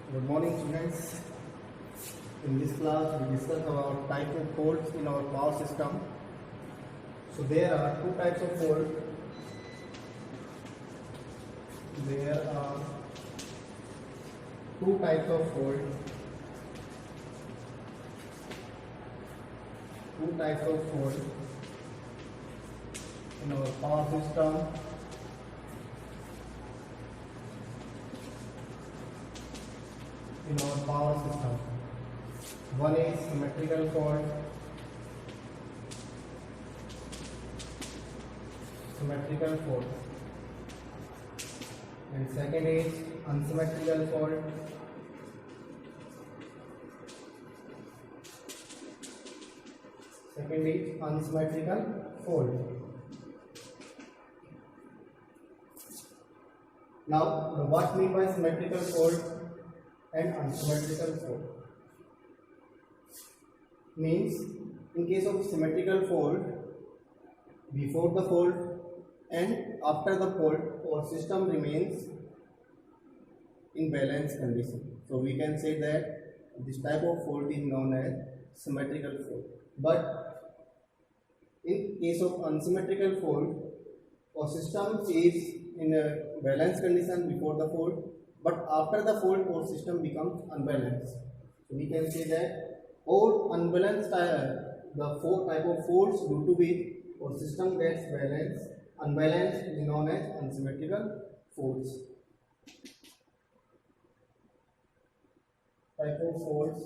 Good morning, students. In this class, we discuss about type of faults in our power system. So there are two types of fault. There are two types of fault. Two types of fault in our power system. In our power system, one is symmetrical fault. Symmetrical fault, and second is unsymmetrical fault. Second is unsymmetrical fault. Now, what mean by symmetrical fault and unsymmetrical fault? Means in case of symmetrical fault, before the fault and after the fault, our system remains in balanced condition. So we can say that this type of fault is known as symmetrical fault. But in case of unsymmetrical fault, our system is in a balanced condition before the fault, but after the fault, our system becomes unbalanced. So we can say that all unbalanced the four type of faults due to which our system gets balanced, unbalanced is known as unsymmetrical faults. Type of faults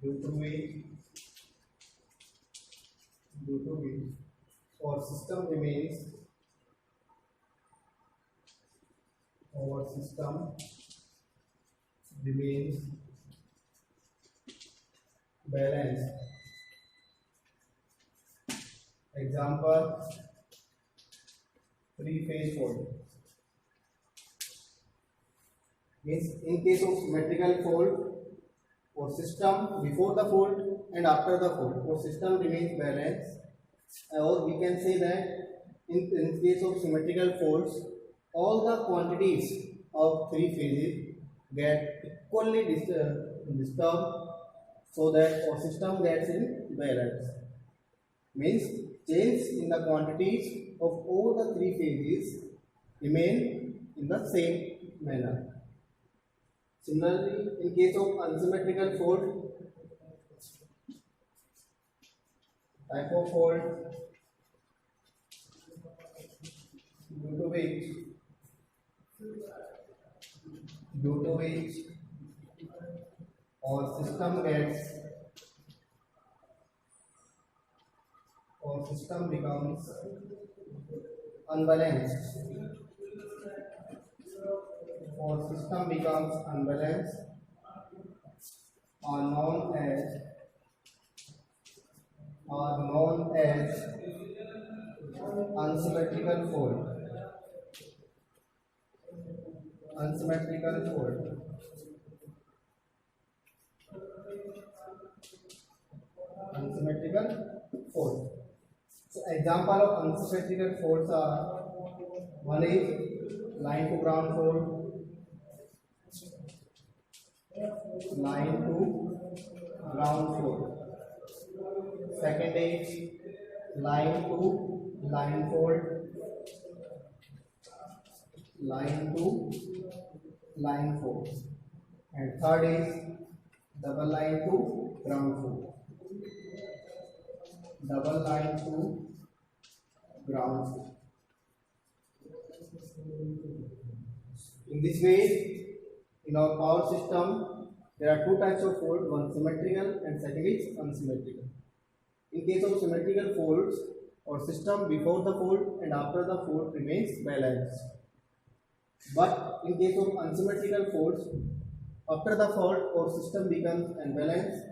due to which our system remains balanced. Example, three-phase fault. Means in case of symmetrical fault, our system before the fault and after the fault, our system remains balanced. Or we can say that in case of symmetrical faults, all the quantities of three phases get equally disturbed, so that our system gets in balance. Means change in the quantities of all the three phases remain in the same manner. Similarly, in case of unsymmetrical fault, type of fault due to which our system becomes unbalanced. Our system becomes unbalanced are known as unsymmetrical fault. Unsymmetrical fault. Unsymmetrical fault. So example of unsymmetrical faults are, one is line to ground fault, line to ground fault. Second is line to line fault, line to line fault. And third is double line to ground fault. Double line to ground fault. In this way, in our power system, there are two types of fault, one symmetrical and second is unsymmetrical. In case of symmetrical faults, our system before the fault and after the fault remains balanced. But in case of unsymmetrical faults, after the fault, our system becomes unbalanced.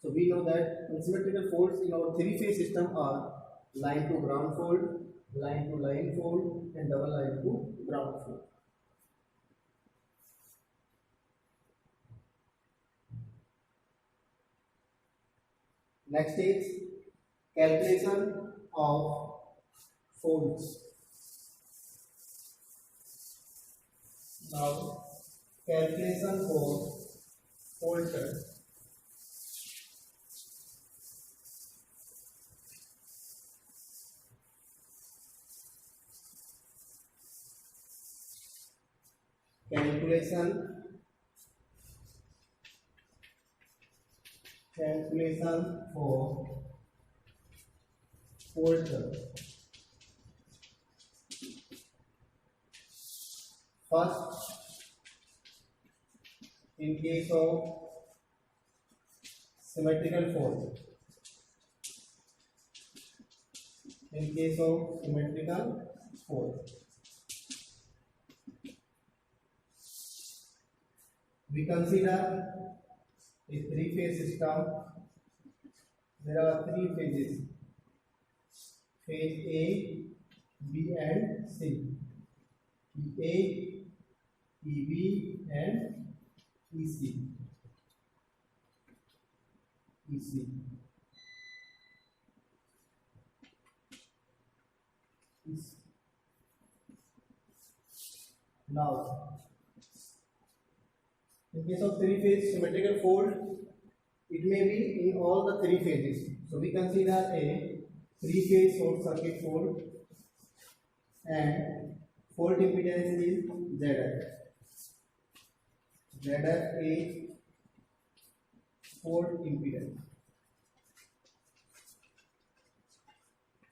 So we know that unsymmetrical faults in our three-phase system are line to ground fault, line to line fault, and double line to ground fault. Next is calculation of faults. Now calculation for fault current. Calculation for fault current. First, in case of symmetrical fault, we consider a three-phase system. There are three phases: phase A, B, and C. EA, EB, and EC. Now, in case of three-phase symmetrical fault, it may be in all the three phases. So we consider a three-phase short circuit fault, and fault impedance is ZF. ZF is fault impedance,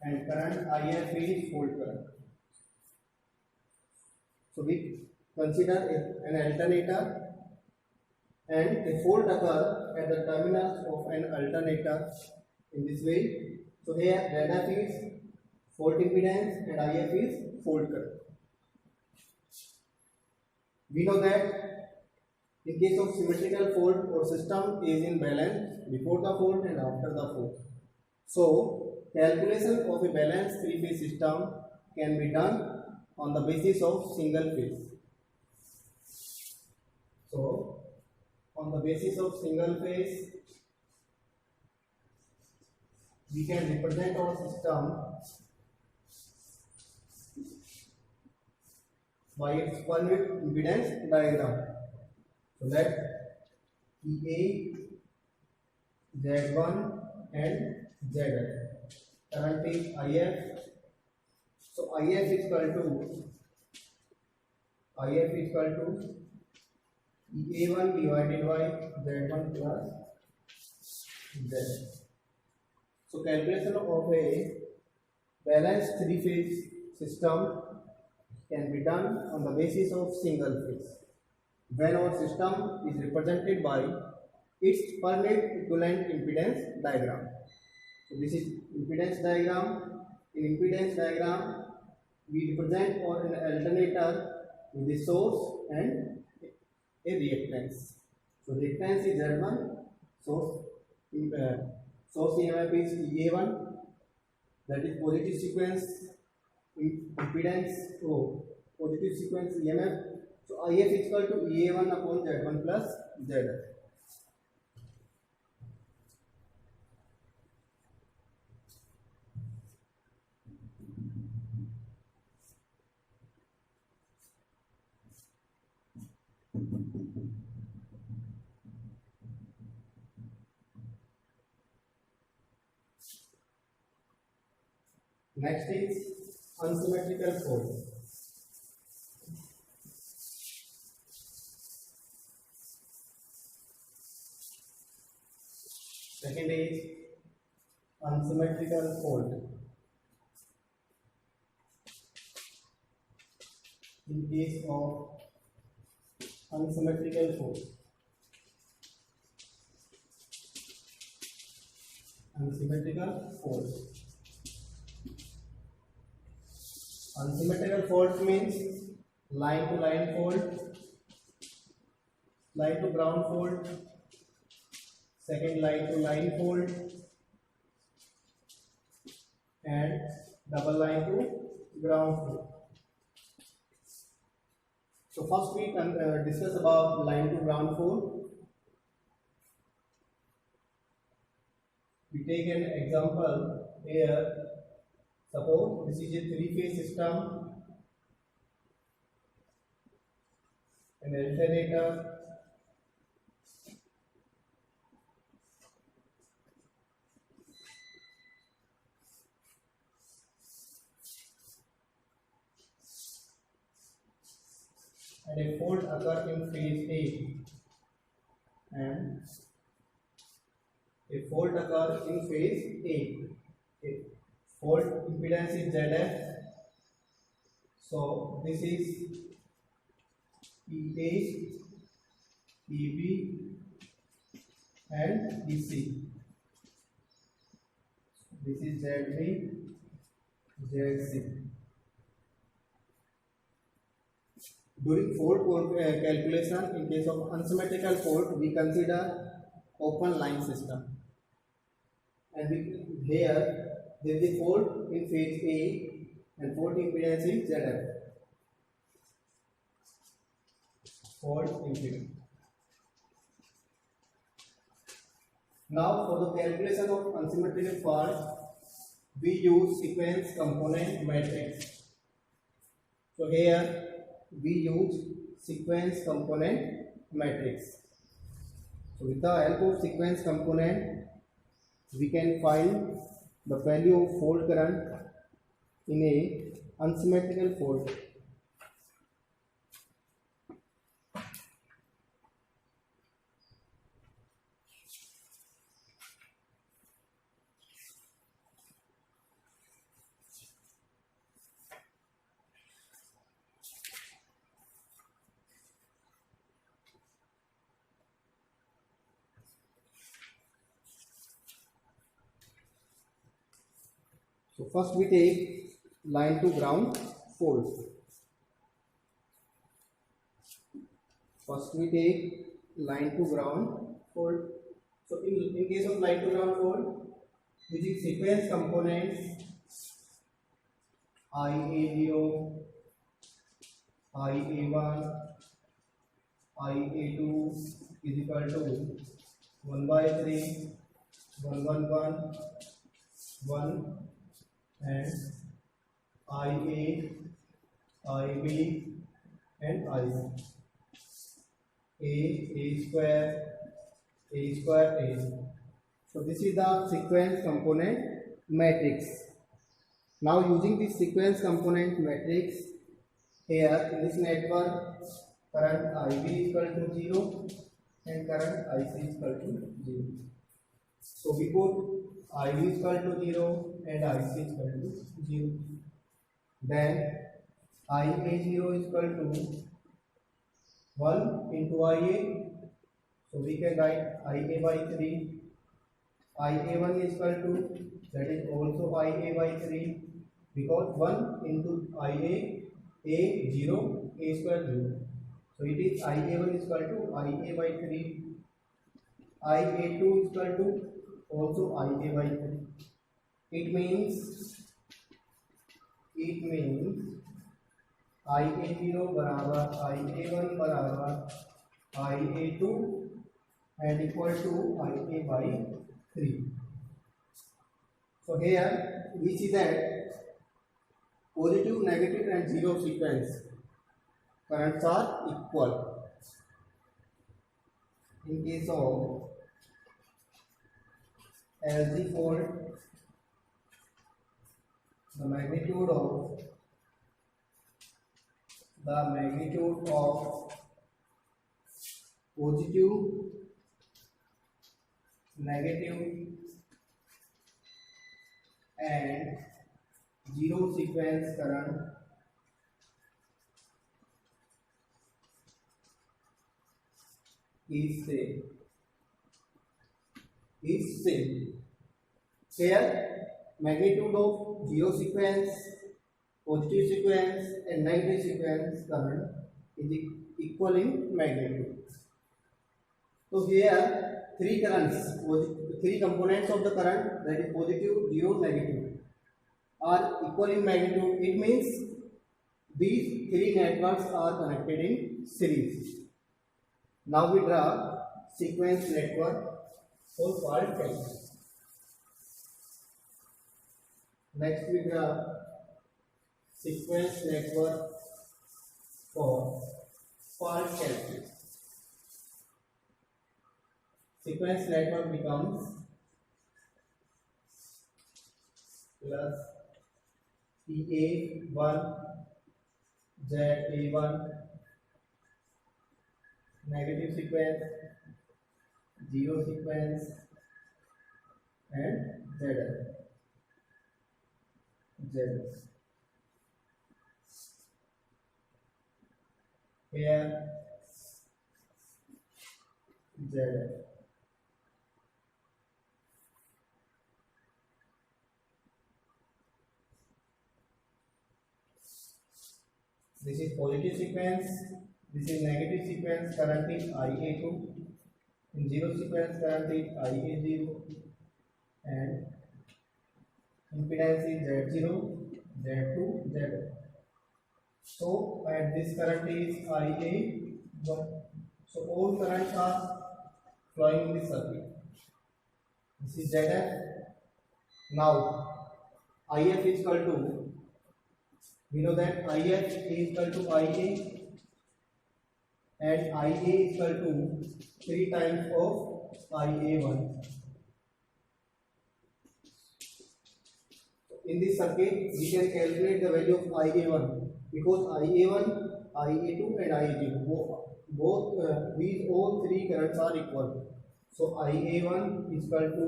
and current IF is fault current. So we consider an alternator, and a fault occurs at the terminals of an alternator in this way. So here ZF is fault impedance and IF is fault current. We know that in case of symmetrical fault, our system is in balance before the fault and after the fault. So calculation of a balanced three-phase system can be done on the basis of single phase. So on the basis of single phase, we can represent our system by its per-unit impedance diagram. So let EA, Z1 and ZF. Current is IF. So IF is equal to EA1 divided by Z1 plus Z. So calculation of a balanced three-phase system can be done on the basis of single phase when our system is represented by its per-unit equivalent impedance diagram. So this is impedance diagram. In impedance diagram, we represent an alternator with a source and a reactance. So reactance is Z1, source EMF is EA1, that is positive sequence impedance, positive sequence EMF. So IF is equal to EA1 upon Z1 plus ZF. Next is unsymmetrical fault. Second is unsymmetrical fault. In case of unsymmetrical fault, unsymmetrical fault means line to line fault, line to ground fault, second line to line fault, and double line to ground fault. So first we discuss about line to ground fault. We take an example here. Suppose this is a three-phase system an alternator, and a fault occurs in phase A, and a fault occurs in phase A. Okay. Fault impedance is ZF. So this is EA, EB, and EC. This is ZB, ZC. During fault calculation, in case of unsymmetrical fault, we consider open line system. And here there is a fault in phase A and fault impedance is ZF. Fault impedance. Now for the calculation of unsymmetrical fault, we use sequence component matrix. So here we use sequence component matrix. So with the help of sequence component, we can find the value of fault current in a unsymmetrical fault. So first we take line to ground fault. First we take line to ground fault. So in case of line to ground fault, using sequence components IA0, IA1, IA2 is equal to 1 by 3, 1, 1, 1, 1, and IA, IB, and IC. A square, A. So this is the sequence component matrix. Now using this sequence component matrix, here in this network, current IB is equal to 0 and current IC is equal to 0. So we put IB is equal to 0 and IC is equal to 0. Then IA0 is equal to 1 into IA. So we can write IA by 3. IA1 is equal to, that is also IA by 3, because 1 into IA, A0, A square 0. So it is IA1 is equal to IA by 3. IA2 is equal to also IA by 3. It means IA0 बराबर IA1 बराबर IA2 and equal to IA by 3. So here we see that positive, negative and zero sequence currents are equal. In case of LG fault, the magnitude of positive, negative and zero sequence current is same. Here magnitude of zero sequence, positive sequence and negative sequence current is equal in magnitude. So here three components of the current, that is positive, zero, negative, are equal in magnitude. It means these three networks are connected in series. Now we draw sequence network for fault calculation. Next we draw sequence network for fault calculate. Sequence network becomes plus EA1 ZA1 negative sequence, zero sequence, and ZL. Here ZL. This is positive sequence, this is negative sequence, current is IA2, in zero sequence current is IA0, and impedance is Z0, Z2, Z1. So, and this current is IA1. So, all currents are flowing in this circuit. This is ZF. Now, IF is equal to, we know that IF is equal to IA and IA is equal to 3 times of IA1. In this circuit, we can calculate the value of IA1 because IA1, IA2 and IA0 both these all three currents are equal. So IA1 is equal to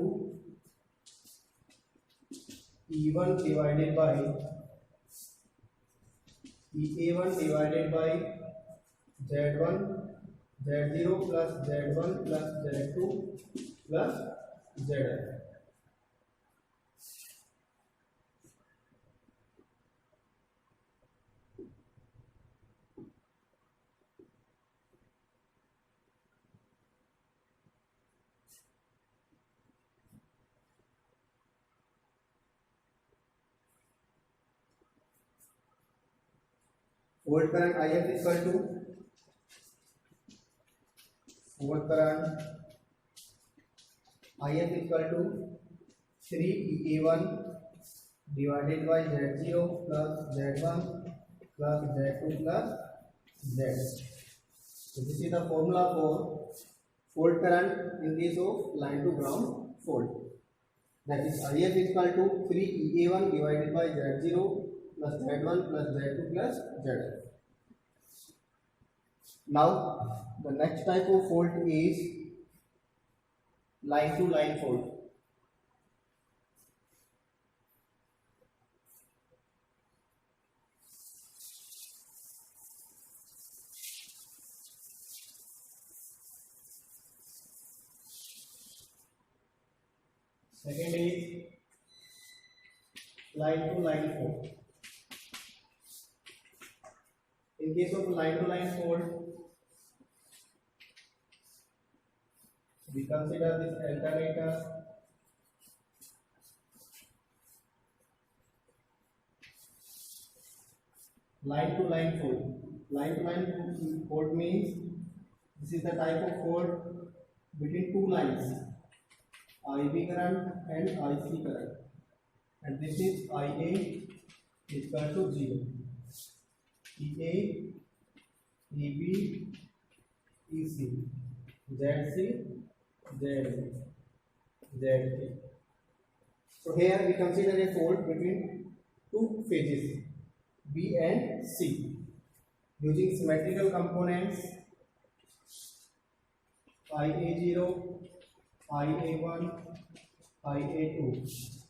E1 divided by EA1 divided by Z1 Z0 plus Z1 plus Z2 plus ZL. Volt current IF is equal to volt current IF is equal to 3EA1 divided by Z0 plus Z1 plus Z2 plus Z. So this is the formula for fault current in case of line to ground fault. That is IF is equal to 3EA1 divided by Z0 plus Z1 plus Z2 plus ZL. Now the next type of fault is line to line fault. Second is line to line fault. In case of line to line fault, we consider this alternator line to line fault. Line to line fault means this is the type of fault between two lines, IB current and IC current, and this is IA is equal to 0. EA, EB, EC, ZC, ZD, ZD. So here we consider a fault between two phases B and C using symmetrical components IA0, IA1, IA2 is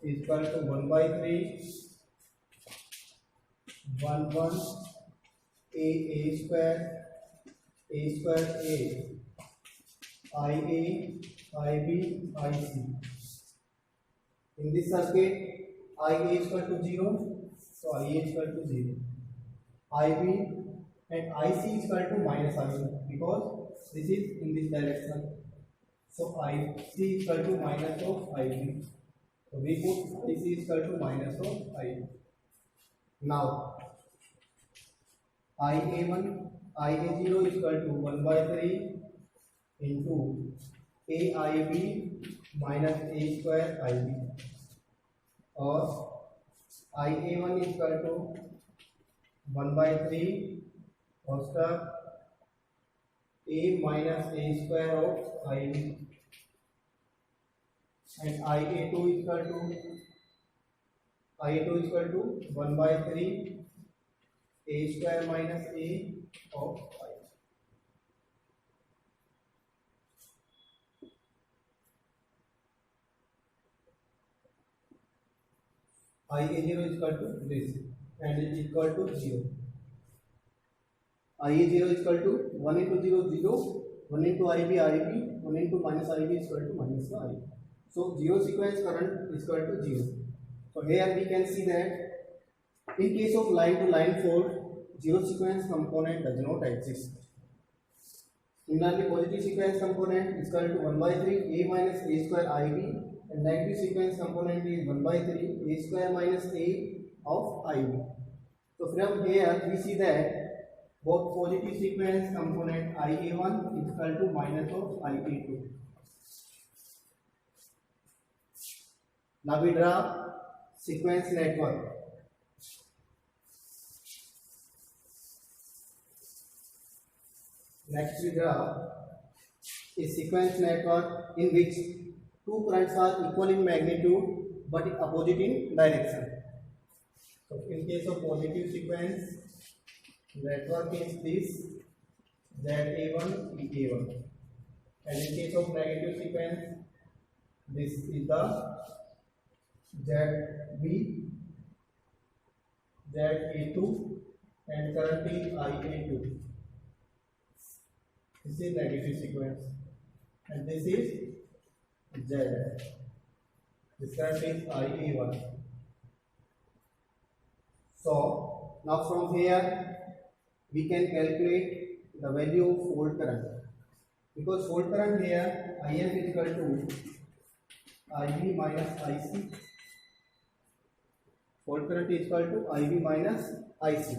equal to 1 by 3 1 1 A square A IA, IB, IC. In this circuit, IA is equal to 0, so IA is equal to 0. IB and IC is equal to minus IB because this is in this direction. So IC is equal to minus of IB. So we put IC is equal to minus of IB. Now IA1, IA0 is equal to 1 by 3 into AIB minus A square IB, or IA1 is equal to 1 by 3 first term a minus a square of ib, and ia2 is equal to 1 by 3 a square minus a of I. IA0 is equal to this and is equal to 0. IA0 is equal to 1 into 0 0, 1 into IB IB, 1 into minus IB is equal to minus IB. So 0 sequence current is equal to 0. So here we can see that in case of line to line fault, 0 sequence component does not exist. Similarly, positive sequence component is equal to 1 by 3 a minus a square IB, and negative sequence component is 1 by 3 a square minus a of IB. So from here we see that both positive sequence component IA1 is equal to minus of IA2. Now we draw sequence network. Next we draw a sequence network in which two currents are equal in magnitude but opposite in direction. So in case of positive sequence network is this ZA1 EA1, and in case of negative sequence this is the ZB ZA2 and current is IA2. This is negative sequence and this is Z. This current is IA1. So now from here we can calculate the value of fault current, because fault current here IF is equal to IB minus IC. Fault current is equal to IB minus IC.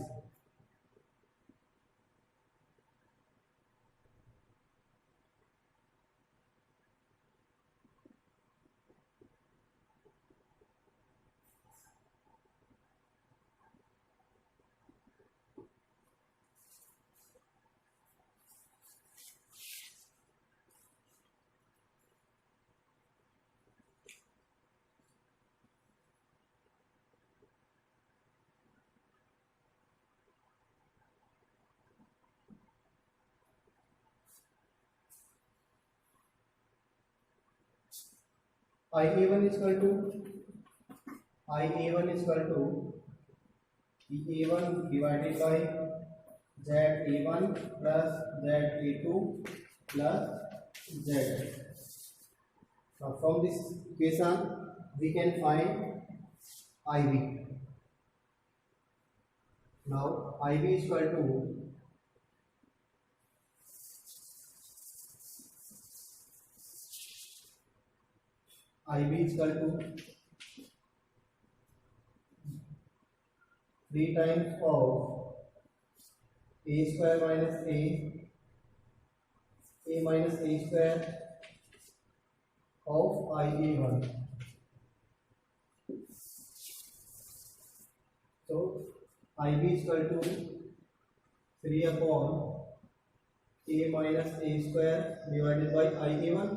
IA1 is equal to EA1 divided by ZA1 plus ZA2 plus Z. Now from this equation we can find IB. Now IB is equal to IB is equal to 3 times of a square minus a minus a square of IA1. So IB is equal to 3 upon a minus a square divided by IA1,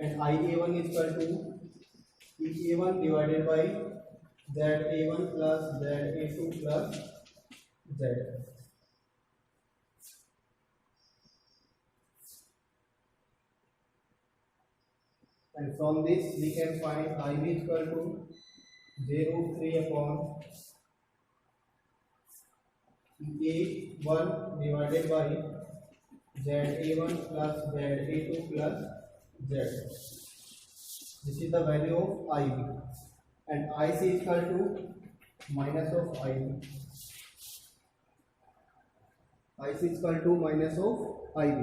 and IA1 is equal to EA1 divided by ZA1 plus ZA2 plus Z. And from this we can find IB is equal to 0.3 upon EA1 divided by ZA1 plus ZA2 plus Z. This is the value of IB, and IC is equal to minus of IB. IC is equal to minus of IB.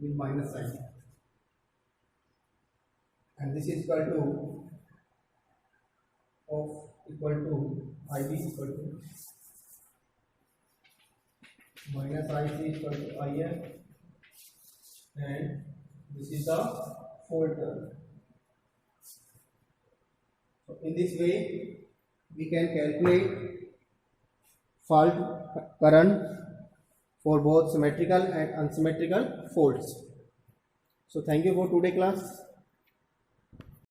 With minus sign, and this is equal to IB is equal to minus IC is equal to IF, and This is the fault current. So in this way, we can calculate fault current for both symmetrical and unsymmetrical faults. So thank you for today class.